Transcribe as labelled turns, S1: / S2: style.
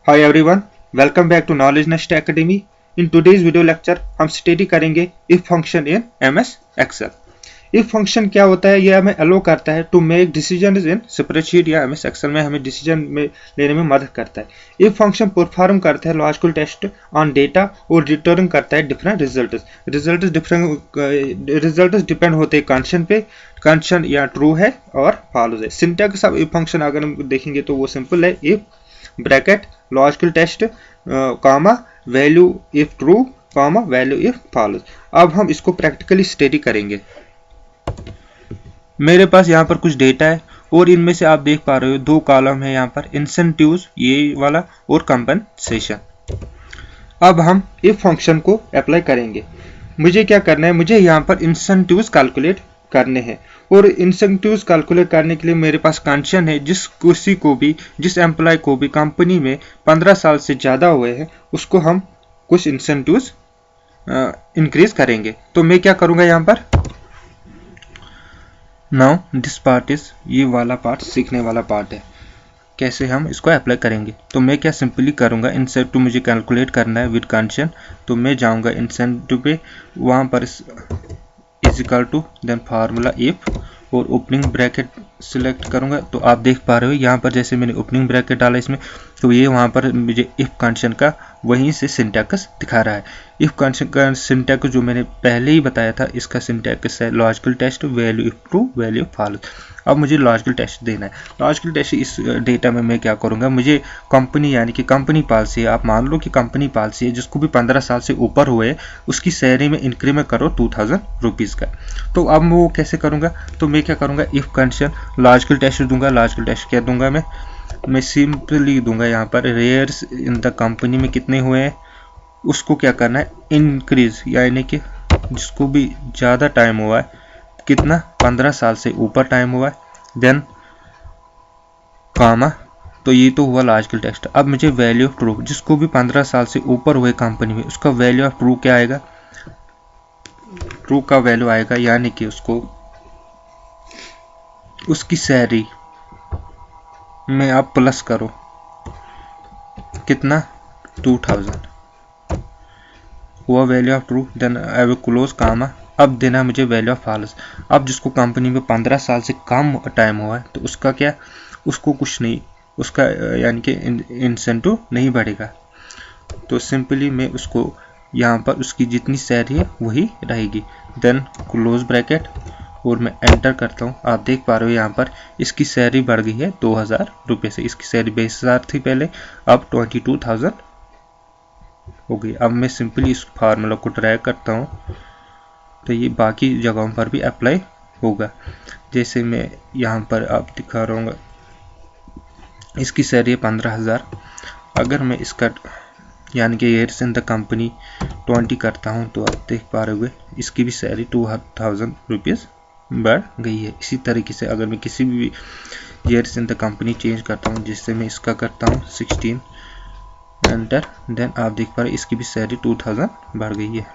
S1: Hi everyone, welcome back to Knowledge Nest Academy. In today's video lecture हम study करेंगे if function in MS Excel. if function क्या होता है, ये हमें अलो करता है to make decision in spreadsheet या MS Excel में हमें डिसीजन में लेने में मदद करता है. if function परफॉर्म करता है लॉजिकल टेस्ट ऑन डेटा और रिटर्न करता है डिफरेंट रिजल्ट्स डिपेंड होते हैं कंडीशन पे, कंडीशन या ट्रू है और फॉल्स है. सिंटैक्स ऑफ if फंक्शन अगर हम देखेंगे तो वो सिंपल है, if bracket logical test comma value if true comma value if false. अब हम इसको प्रैक्टिकली स्टडी करेंगे. मेरे पास यहाँ पर कुछ डेटा है और इनमें से आप देख पा रहे हो दो कॉलम है यहाँ पर, इंसेंटिव्स ये वाला और कंपनसेशन. अब हम इफ फंक्शन को अप्लाई करेंगे. मुझे क्या करना है, मुझे यहाँ पर इंसेंटिव्स कैलकुलेट करने हैं और इंसेंटिव्स कैलकुलेट करने के लिए मेरे पास कंडीशन है जिस एम्प्लॉय को भी कंपनी में 15 साल से ज़्यादा हुए हैं उसको हम कुछ इंसेंटिव्स इंक्रीज करेंगे. तो मैं क्या करूँगा यहाँ पर, नाउ दिस पार्ट इज, ये वाला पार्ट सीखने वाला पार्ट है, कैसे हम इसको अप्लाई करेंगे. तो मैं क्या सिंपली करूँगा, इंसेंटिव मुझे कैलकुलेट करना है विद कंडीशन. तो मैं जाऊँगा इंसेंटिव पे, वहाँ पर is equal to then formula if और ओपनिंग ब्रैकेट सिलेक्ट करूंगा. तो आप देख पा रहे हो यहाँ पर जैसे मैंने ओपनिंग ब्रैकेट डाला इसमें, तो ये वहाँ पर मुझे इफ कंडीशन का वहीं से सिंटैक्स दिखा रहा है. इफ कंडीशन का सिंटैक्स जो मैंने पहले ही बताया था, इसका सिंटैक्स है logical test value if true value if false. अब मुझे लॉजिकल टेस्ट देना है. लॉजिकल टेस्ट इस डेटा में मैं क्या करूँगा, मुझे कंपनी यानी कि कंपनी पॉलिसी है, आप मान लो कि कंपनी पॉलिसी है जिसको भी 15 साल से ऊपर हुए उसकी सैलरी में इंक्रीमेंट करो 2000 रुपीज़ का. तो अब मैं वो कैसे करूँगा, तो मैं क्या करूँगा, इफ कंडीशन लॉजिकल टेस्ट दूंगा. लॉजिकल टेस्ट क्या दूंगा, मैं सिंपली दूंगा यहाँ पर रेयर्स इन द कंपनी में कितने हुए हैं उसको क्या करना है, इंक्रीज, यानी कि जिसको भी ज़्यादा टाइम हुआ है, कितना 15 साल से ऊपर टाइम हुआ है, देन कामा. तो ये तो हुआ लॉजिकल टेस्ट. अब मुझे वैल्यू ऑफ ट्रू, जिसको भी 15 साल से ऊपर हुए कंपनी में उसका वैल्यू ऑफ ट्रू क्या आएगा, ट्रू का वैल्यू आएगा, यानी कि उसकी सैलरी में आप प्लस करो कितना 2000 हुआ value of true. Then I will close comma. अब देना मुझे वैल्यू ऑफ फॉल्स. अब जिसको कंपनी में 15 साल से कम टाइम हुआ है तो उसका क्या, उसको कुछ नहीं, उसका यानी कि इंसेंटिव नहीं बढ़ेगा. तो सिंपली मैं उसको यहाँ पर उसकी जितनी सैलरी है वही रहेगी. देन क्लोज ब्रैकेट और मैं एंटर करता हूँ. आप देख पा रहे हो यहाँ पर इसकी सैलरी बढ़ गई है 2000 रुपये से. इसकी सैलरी 20,000 थी पहले, अब 22,000 हो गई. अब मैं सिंपली इस फार्मूला को ड्रैग करता हूँ तो ये बाकी जगहों पर भी अप्लाई होगा. जैसे मैं यहाँ पर आप दिखा रहा हूँ, इसकी सैलरी 15,000. अगर मैं इसका यानी कि ईयर्स इन द कंपनी 20 करता हूँ तो आप देख पा रहे हो इसकी भी सैलरी 2000 रुपीज़ बढ़ गई है. इसी तरीके से अगर मैं किसी भी years in the company change करता हूँ, जिससे मैं इसका करता हूँ 16 एंटर, देन आप देख पा रहे इसकी भी सैलरी 2000 बढ़ गई है.